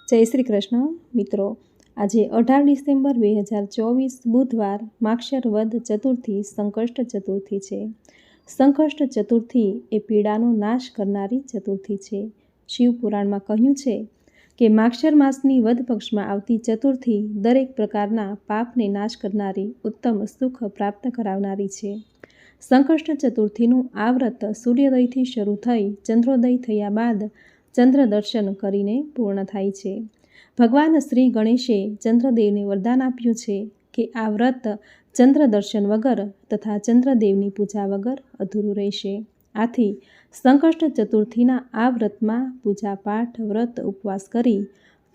જય શ્રી કૃષ્ણ મિત્રો। આજે 18 ડિસેમ્બર 2024 બુધવાર માક્ષર વદ ચતુર્થી સંકષ્ટ ચતુર્થી છે। સંકષ્ટ ચતુર્થી એ પીડાનો નાશ કરનારી ચતુર્થી છે। શિવ પુરાણમાં કહ્યું છે કે માક્ષર માસની વદ પક્ષમાં આવતી ચતુર્થી દરેક પ્રકારના પાપને નાશ કરનારી, ઉત્તમ સુખ પ્રાપ્ત કરાવનારી છે। સંકષ્ટ ચતુર્થીનું આ વ્રત સૂર્યોદયથી શરૂ થઈ ચંદ્રોદય થયા બાદ ચંદ્ર દર્શન કરીને પૂર્ણ થાય છે। ભગવાન શ્રી ગણેશે ચંદ્રદેવને વરદાન આપ્યું છે કે આ વ્રત ચંદ્ર દર્શન વગર તથા ચંદ્રદેવની પૂજા વગર અધૂરું રહેશે। આથી સંકષ્ટ ચતુર્થીના આ વ્રતમાં પૂજા પાઠ, વ્રત, ઉપવાસ કરી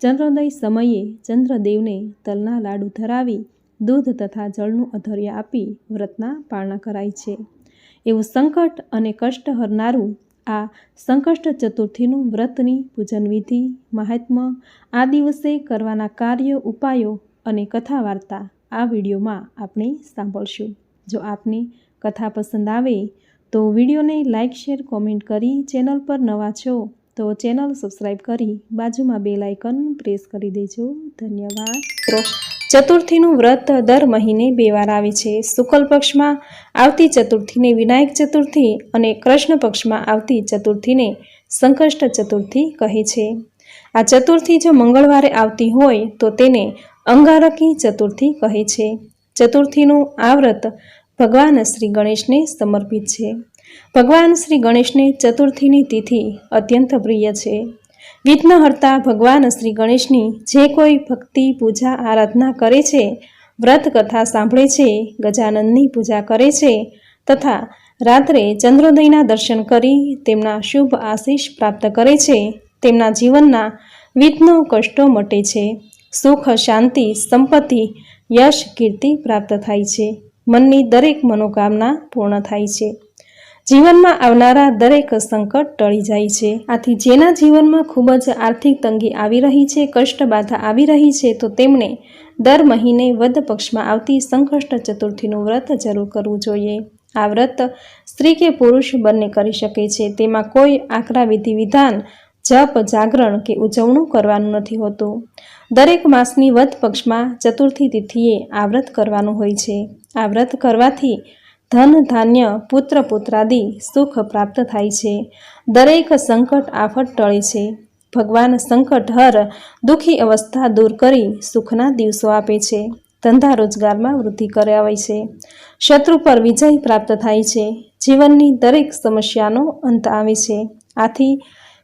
ચંદ્રોદય સમયે ચંદ્રદેવને તલના લાડુ ધરાવી દૂધ તથા જળનું અધર્ય આપી વ્રતના પારણા કરાય છે। એવું સંકટ અને કષ્ટ હરનારું આ સંકષ્ટ ચતુર્થીનું વ્રતની પૂજન વિધિ, મહાત્મ્ય, આ દિવસે કરવાના કાર્યો, ઉપાયો અને કથા વાર્તા આ વિડીયોમાં આપણે સાંભળશું। જો આપને કથા પસંદ આવે તો વિડીયોને લાઇક, શેર, કોમેન્ટ કરી ચેનલ પર નવા છો તો ચેનલ સબસ્ક્રાઈબ કરી બાજુમાં બેલ આઇકન પ્રેસ કરી દેજો। ધન્યવાદ। ચતુર્થીનું વ્રત દર મહિને 2 વાર આવે છે। શુક્લ પક્ષમાં આવતી ચતુર્થીને વિનાયક ચતુર્થી અને કૃષ્ણ પક્ષમાં આવતી ચતુર્થીને સંકષ્ટ ચતુર્થી કહે છે। આ ચતુર્થી જો મંગળવારે આવતી હોય તો તેને અંગારકી ચતુર્થી કહે છે। ચતુર્થીનું આ વ્રત ભગવાન શ્રી ગણેશને સમર્પિત છે। ભગવાન શ્રી ગણેશને ચતુર્થીની તિથિ અત્યંત પ્રિય છે। વિઘ્નહર્તા ભગવાન શ્રી ગણેશની જે કોઈ ભક્તિ, પૂજા, આરાધના કરે છે, વ્રત કથા સાંભળે છે, ગજાનનની પૂજા કરે છે તથા રાત્રે ચંદ્રોદયના દર્શન કરી તેમના શુભ આશીષ પ્રાપ્ત કરે છે, તેમના જીવનના વિઘ્નો, કષ્ટો મટે છે, સુખ, શાંતિ, સંપત્તિ, યશ, કીર્તિ પ્રાપ્ત થાય છે, મનની દરેક મનોકામના પૂર્ણ થાય છે, જીવનમાં આવનારા દરેક સંકટ ટળી જાય છે। આથી જેના જીવનમાં ખૂબ જ આર્થિક તંગી આવી રહી છે, કષ્ટ બાધા આવી રહી છે તો તેમણે દર મહિને વદ પક્ષમાં આવતી સંકષ્ટ ચતુર્થીનું વ્રત જરૂર કરવું જોઈએ। આ વ્રત સ્ત્રી કે પુરુષ બંને કરી શકે છે। તેમાં કોઈ આકરા વિધિ વિધાન, જપ, જાગરણ કે ઉજવણું કરવાનું નથી હોતું। દરેક માસની વદ પક્ષમાં ચતુર્થી તિથિએ આ વ્રત કરવાનું હોય છે। આ વ્રત કરવાથી ધન, ધાન્ય, પુત્ર, પુત્રાદિ સુખ પ્રાપ્ત થાય છે। દરેક સંકટ આફત ટળે છે। ભગવાન સંકટ હર દુઃખી અવસ્થા દૂર કરી સુખના દિવસો આપે છે। ધંધા રોજગારમાં વૃદ્ધિ કરાવે છે। શત્રુ પર વિજય પ્રાપ્ત થાય છે। જીવનની દરેક સમસ્યાનો અંત આવે છે। આથી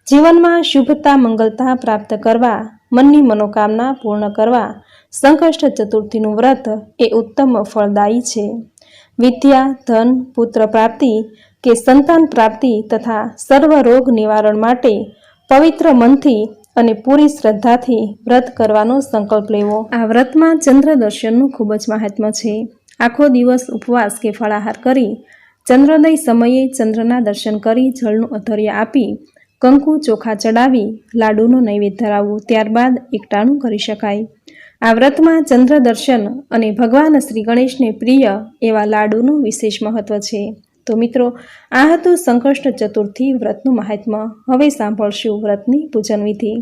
જીવનમાં શુભતા, મંગલતા પ્રાપ્ત કરવા, મનની મનોકામના પૂર્ણ કરવા સંકષ્ટ ચતુર્થીનું વ્રત એ ઉત્તમ ફળદાયી છે। વિદ્યા, ધન, પુત્ર પ્રાપ્તિ કે સંતાન પ્રાપ્તિ તથા સર્વ રોગ નિવારણ માટે પવિત્ર મનથી અને પૂરી શ્રદ્ધાથી વ્રત કરવાનો સંકલ્પ લેવો। આ વ્રતમાં ચંદ્ર દર્શનનું ખૂબ જ મહાત્મ્ય છે। આખો દિવસ ઉપવાસ કે ફળાહાર કરી ચંદ્રોદય સમયે ચંદ્રના દર્શન કરી જળનું અધર્ય આપી કંકુ, ચોખા ચડાવી લાડુનો નૈવેદ્ય ધરાવવું, ત્યારબાદ એકટાણું કરી શકાય। આ વ્રતમાં ચંદ્ર દર્શન અને ભગવાન શ્રી ગણેશને પ્રિય એવા લાડુનું વિશેષ મહત્વ છે। તો મિત્રો, આ હતું સંકષ્ટ ચતુર્થી વ્રતનું મહાત્મ્ય। હવે સાંભળશું વ્રતની પૂજન વિધિ।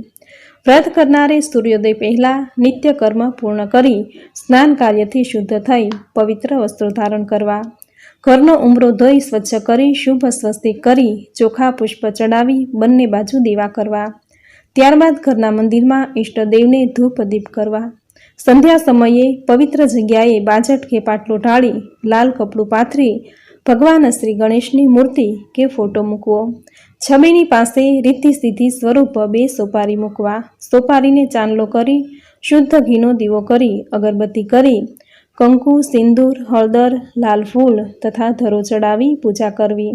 વ્રત કરનારે સૂર્યોદય પહેલા નિત્ય કર્મ પૂર્ણ કરી સ્નાન કાર્યથી શુદ્ધ થઈ પવિત્ર વસ્ત્રો ધારણ કરવા, ઘરનો ઉંબરો ધોઈ સ્વચ્છ કરી શુભ સ્વસ્તિક કરી ચોખા પુષ્પ ચડાવી બંને બાજુ દીવા કરવા, ત્યારબાદ ઘરના મંદિરમાં ઈષ્ટદેવને ધૂપ દીપ કરવા, સંધ્યા સમયે પવિત્ર જગ્યાએ બાજટ કે પાટલો ઢાળી લાલ કપડું પાથરી ભગવાન શ્રી ગણેશની મૂર્તિ કે ફોટો મૂકવો, છબીની પાસે રીતિ સિદ્ધિ સ્વરૂપ 2 સોપારી મૂકવા, સોપારીને ચાંદલો કરી શુદ્ધ ઘીનો દીવો કરી અગરબત્તી કરી કંકુ, સિંદૂર, હળદર, લાલ ફૂલ તથા ધરો ચડાવી પૂજા કરવી।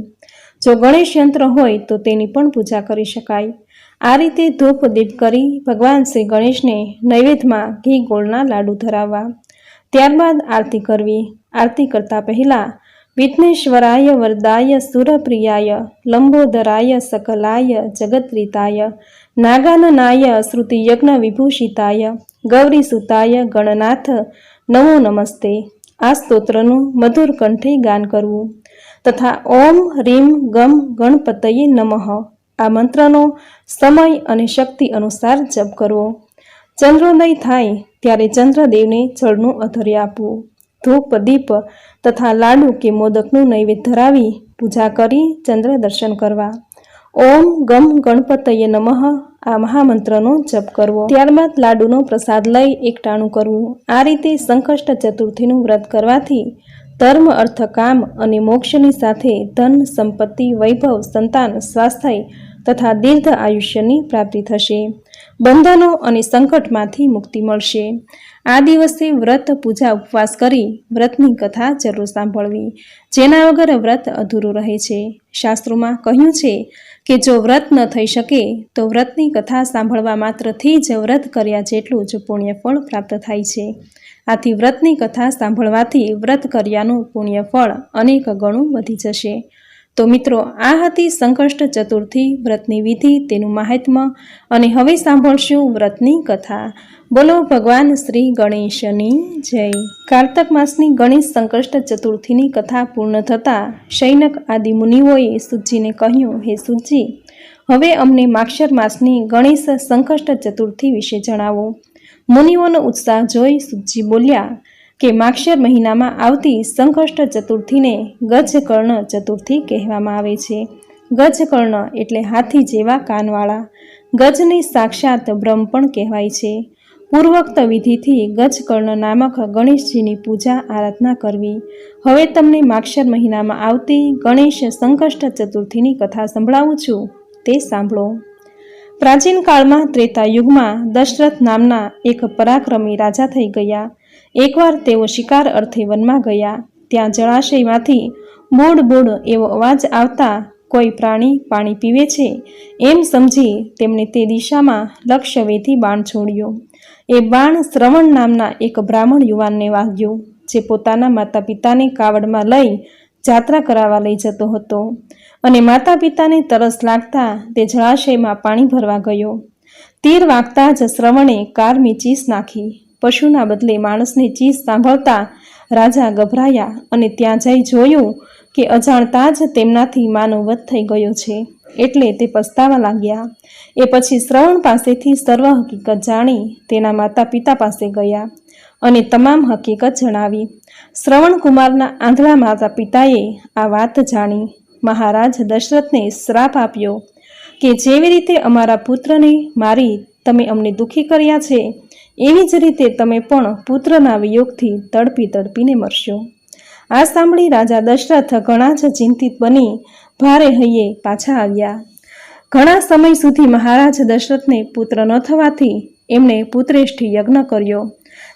જો ગણેશ યંત્ર હોય તો તેની પણ પૂજા કરી શકાય। આ રીતે ધૂપ દીપ કરી ભગવાન શ્રી ગણેશને નૈવેદ્યમાં ઘી ગોળના લાડુ ધરાવવા, ત્યારબાદ આરતી કરવી। આરતી કરતા પહેલા વિઘ્નેશ્વરાય વરદાય સુરપ્રિયાય લંબોદરાય સકલાય જગત્રિતાય નાગાનનાય શ્રુતિયજ્ઞ વિભૂષિતાય ગૌરીસુતાય ગણનાથ નમો નમસ્તે આ સ્તોત્રનું મધુર કંઠે ગાન કરવું તથા ઓમ રીમ ગમ ગણપતયે નમઃ આ મંત્રનો સમય અને શક્તિ અનુસાર જપ કરવો। ચંદ્રોદય થાય ત્યારે ચંદ્રદેવને જળનું અધર્ય આપવું, ધૂપ દીપ તથા લાડુ કે મોદકનું નૈવેદ્ય ધરાવી પૂજા કરી ચંદ્ર દર્શન કરવા. ઓમ ગમ ગણપતયે નમઃ આ મહામંત્રનો જપ કરવો. ત્યારબાદ લાડુનો પ્રસાદ લઈ એકટાણું કરવું. આ રીતે સંકષ્ટ ચતુર્થીનું વ્રત કરવાથી ધર્મ, અર્થ, કામ અને મોક્ષની સાથે ધન, સંપત્તિ, વૈભવ, સંતાન, સ્વાસ્થ્ય તથા દીર્ઘ આયુષ્યની પ્રાપ્તિ થશે. બંધનો અને સંકટમાંથી મુક્તિ મળશે. આ દિવસે વ્રત, પૂજા, ઉપવાસ કરી વ્રતની કથા જરૂર સાંભળવી, જેના વગર વ્રત અધૂરું રહે છે. શાસ્ત્રોમાં કહ્યું છે કે જો વ્રત ન થઈ શકે તો વ્રતની કથા સાંભળવા માત્રથી જ વ્રત કર્યા જેટલું જ પુણ્ય ફળ પ્રાપ્ત થાય છે. આથી વ્રતની કથા સાંભળવાથી વ્રત કર્યાનું પુણ્ય ફળ અનેક ગણું વધી જશે. તો મિત્રો, આ હતી સંકષ્ટ ચતુર્થી વ્રતની વિધિ, તેનું મહાત્મ્ય. અને હવે સાંભળશું વ્રતની કથા. બોલો ભગવાન શ્રી ગણેશની જય. કાર્તક માસની ગણેશ સંકષ્ટ ચતુર્થીની કથા પૂર્ણ થતાં શૈનક આદિ મુનિઓએ સૂતજીને કહ્યું, હે સૂતજી, હવે અમને માક્ષર માસની ગણેશ સંકષ્ટ ચતુર્થી વિશે જણાવો. મુનિઓનો ઉત્સાહ જોઈ સૂતજી બોલ્યા કે માક્ષર મહિનામાં આવતી સંકષ્ટ ચતુર્થીને ગજકર્ણ ચતુર્થી કહેવામાં આવે છે. ગજકર્ણ એટલે હાથી જેવા કાનવાળા. ગજને સાક્ષાત બ્રહ્મ પણ કહેવાય છે. પૂર્વોક્ત વિધિથી ગજકર્ણ નામક ગણેશજીની પૂજા આરાધના કરવી. હવે તમને માક્ષર મહિનામાં આવતી ગણેશ સંકષ્ટ ચતુર્થીની કથા સંભળાવું છું, તે સાંભળો. પ્રાચીન કાળમાં ત્રેતા યુગમાં દશરથ નામના એક પરાક્રમી રાજા થઈ ગયા. એકવાર તેઓ શિકાર અર્થે વનમાં ગયા. ત્યાં જળાશયમાંથી બૂડ બૂડ એવો અવાજ આવતા કોઈ પ્રાણી પાણી પીવે છે એમ સમજી તેમણે તે દિશામાં લક્ષ્ય વેધી બાણ છોડ્યો. એ બાણ શ્રવણ નામના એક બ્રાહ્મણ યુવાનને વાગ્યો, જે પોતાના માતા પિતાને કાવડમાં લઈ જાત્રા કરાવવા લઈ જતો હતો. અને માતા પિતાને તરસ લાગતા તે જળાશયમાં પાણી ભરવા ગયો. તીર વાગતા જ શ્રવણે કારની ચીસ નાખી. પશુના બદલે માણસની ચીસ સાંભળતા રાજા ગભરાયા અને ત્યાં જઈ જોયું કે અજાણતા જ તેમનાથી માનવ વધ થઈ ગયો છે. એટલે તે પસ્તાવા લાગ્યા. એ પછી શ્રવણ પાસેથી સર્વ હકીકત જાણી તેના માતા પિતા પાસે ગયા અને તમામ હકીકત જણાવી. શ્રવણ કુમારના આંધળા માતા પિતાએ આ વાત જાણી મહારાજ દશરથને શ્રાપ આપ્યો કે જેવી રીતે અમારા પુત્રને મારી તમે અમને દુઃખી કર્યા છે, એવી જ રીતે તમે પણ પુત્રના વિયોગથી તડપી તડપીને મરશો. આ સાંભળી રાજા દશરથ ઘણા જ ચિંતિત બની ભારે હૈયે પાછા આવ્યા. ઘણા સમય સુધી મહારાજ દશરથને પુત્ર ન થવાથી એમણે પુત્રેષ્ઠી યજ્ઞ કર્યો,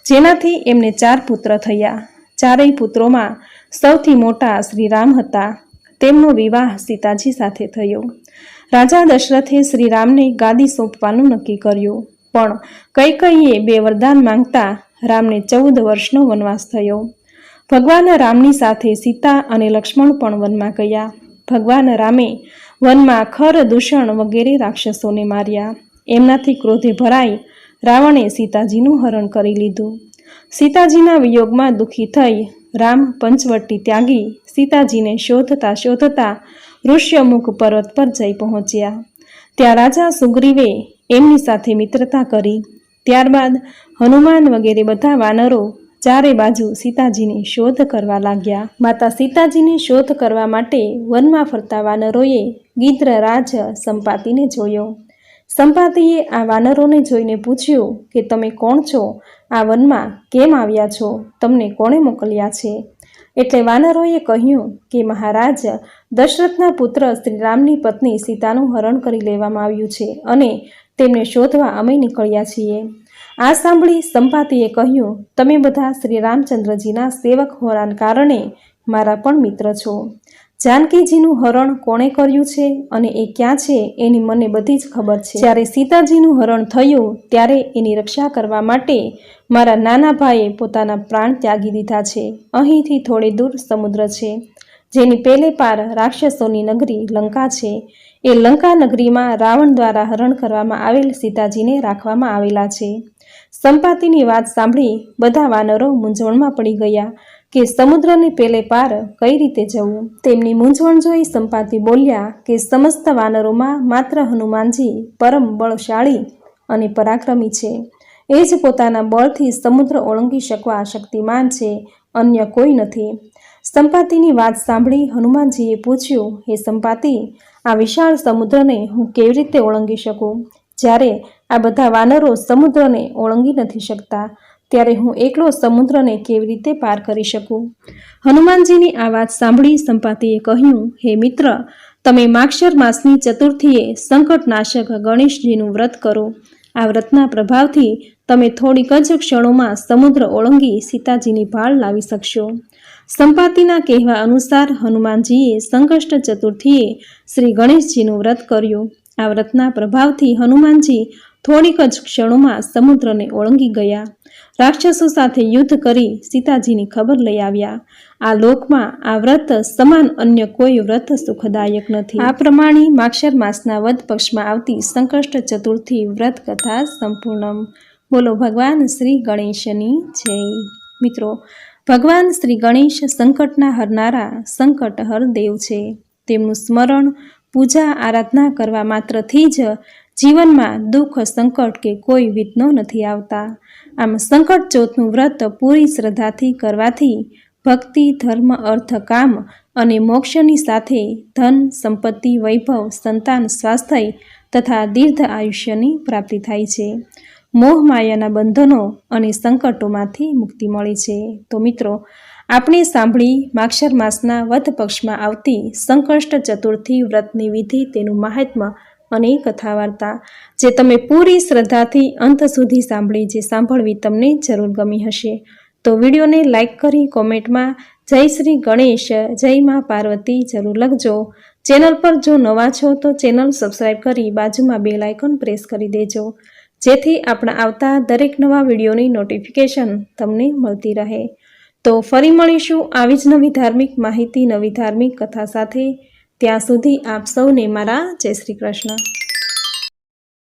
જેનાથી એમને 4 પુત્ર થયા. ચારેય પુત્રોમાં સૌથી મોટા શ્રી રામ હતા. તેમનો વિવાહ સીતાજી સાથે થયો. રાજા દશરથે શ્રી રામને ગાદી સોંપવાનું નક્કી કર્યું, પણ કૈકેયીએ 2 વરદાન માંગતા રામને 14 વર્ષનો વનવાસ થયો. ભગવાન રામની સાથે સીતા અને લક્ષ્મણ પણ વનમાં ગયા. ભગવાન રામે વનમાં ખર, દૂષણ વગેરે રાક્ષસોને માર્યા. એમનાથી ક્રોધે ભરાઈ રાવણે સીતાજીનું હરણ કરી લીધું. સીતાજીના વિયોગમાં દુઃખી થઈ રામ પંચવટી ત્યાગી સીતાજીને શોધતા શોધતા ઋષ્યમુખ પર્વત પર જઈ પહોંચ્યા. ત્યાં રાજા સુગ્રીવે એમની સાથે મિત્રતા કરી. ત્યારબાદ હનુમાન વગેરે બધા વાનરો ચારે બાજુ સીતાજીની શોધ કરવા લાગ્યા. માતા સીતાજીની શોધ કરવા માટે વનમાં ફરતા વાનરોએ ગિદ્ધરાજ સંપાતિને જોયો. સંપાતિએ આ વાનરોને જોઈને પૂછ્યું કે તમે કોણ છો? આ વનમાં કેમ આવ્યા છો? તમને કોણે મોકલ્યા છે? એટલે વાનરોએ કહ્યું કે મહારાજ દશરથના પુત્ર શ્રી રામની પત્ની સીતાનું હરણ કરી લેવામાં આવ્યું છે અને તેમને શોધવા અમે નીકળ્યા છીએ. આ સાંભળી સંપાતિએ કહ્યું, તમે બધા શ્રી રામચંદ્રજીના સેવક હોવાના કારણે મારા પણ મિત્ર છો. જાનકીજીનું હરણ કોણે કર્યું છે અને એ ક્યાં છે એની મને બધી જ ખબર છે. જ્યારે સીતાજીનું હરણ થયું ત્યારે એની રક્ષા કરવા માટે મારા નાના ભાઈએ પોતાના પ્રાણ ત્યાગી દીધા છે. અહીંથી થોડે દૂર સમુદ્ર છે, જેની પેલે પાર રાક્ષસોની નગરી લંકા છે. એ લંકા નગરીમાં રાવણ દ્વારા હરણ કરવામાં આવેલ સીતાજીને રાખવામાં આવેલા છે. સંપાતિની વાત સાંભળી બધા વાનરો મૂંઝવણમાં પડી ગયા કે સમુદ્રને પેલે પાર કઈ રીતે જવું. તેમની મૂંઝવણ જોઈ સંપાતિ બોલ્યા કે સમસ્ત વાનરોમાં માત્ર હનુમાનજી પરમ બળશાળી અને પરાક્રમી છે. એ જ પોતાના બળથી સમુદ્ર ઓળંગી શકવા શક્તિમાન છે, અન્ય કોઈ નથી. સંપાતિની વાત સાંભળી હનુમાનજીએ પૂછ્યું, હે સંપાતિ, આ વિશાળ સમુદ્રને હું કેવી રીતે ઓળંગી શકું? જ્યારે આ બધા વાનરો સમુદ્રને ઓળંગી નથી શકતા, ત્યારે હું એકલો સમુદ્રને કેવી રીતે પાર કરી શકું? હનુમાનજીની આ વાત સાંભળી સંપાતિએ કહ્યું, હે મિત્ર, તમે માક્ષર માસની ચતુર્થીએ સંકટનાશક ગણેશજીનું વ્રત કરો. આ વ્રતના પ્રભાવથી તમે થોડીક જ ક્ષણોમાં સમુદ્ર ઓળંગી સીતાજીની ભાળ લાવી શકશો. સંપાતિના કહેવા અનુસાર હનુમાનજીએ સંકષ્ટ ચતુર્થીએ શ્રી ગણેશજીનું વ્રત કર્યું. આ વ્રતના પ્રભાવથી હનુમાનજી થોડીક જ ક્ષણોમાં સમુદ્રને ઓળંગી ગયા. રાક્ષસો સાથે યુદ્ધ કરી સીતાજીની ખબર લઈ આવ્યા. આ લોકમાં આ વ્રત સમાન અન્ય કોઈ વ્રત સુખદાયક નથી. આ પ્રમાણે માક્ષર માસના વદ પક્ષમાં આવતી સંકષ્ટ ચતુર્થી વ્રત કથા સંપૂર્ણ. બોલો ભગવાન શ્રી ગણેશની જય. મિત્રો, ભગવાન શ્રી ગણેશ સંકટના હરનારા સંકટહર દેવ છે. તેમનું સ્મરણ, પૂજા, આરાધના કરવા માત્રથી જ જીવનમાં દુઃખ, સંકટ કે કોઈ વિઘ્નો નથી આવતા. આમ સંકટ ચોથનું વ્રત પૂરી શ્રદ્ધાથી કરવાથી ભક્તિ, ધર્મ, અર્થ, કામ અને મોક્ષની સાથે ધન, સંપત્તિ, વૈભવ, સંતાન, સ્વાસ્થ્ય તથા દીર્ઘ આયુષ્યની પ્રાપ્તિ થાય છે. મોહ માયાના બંધનો અને સંકટોમાંથી મુક્તિ મળે છે. તો મિત્રો, આપણે સાંભળી માક્ષર માસના વદ પક્ષમાં આવતી સંકષ્ટ ચતુર્થી વ્રતની વિધિ, તેનું મહાત્મ્ય અને કથા વાર્તા, જે તમે પૂરી શ્રદ્ધાથી અંત સુધી સાંભળી, જે સાંભળવી તમને જરૂર ગમી હશે. તો વિડીયોને લાઈક કરી કોમેન્ટમાં જય શ્રી ગણેશ, જય મા પાર્વતી જરૂર લખજો. ચેનલ પર જો નવા છો તો ચેનલ સબસ્ક્રાઈબ કરી બાજુમાં બેલ આઇકોન પ્રેસ કરી દેજો, જેથી આપણા આવતા દરેક નવા વિડીયોની નોટિફિકેશન તમને મળતી રહે. તો ફરી મળીશું આવી જ નવી ધાર્મિક માહિતી, નવી ધાર્મિક કથા સાથે. ત્યાં સુધી આપ સૌને મારા જય શ્રી કૃષ્ણ.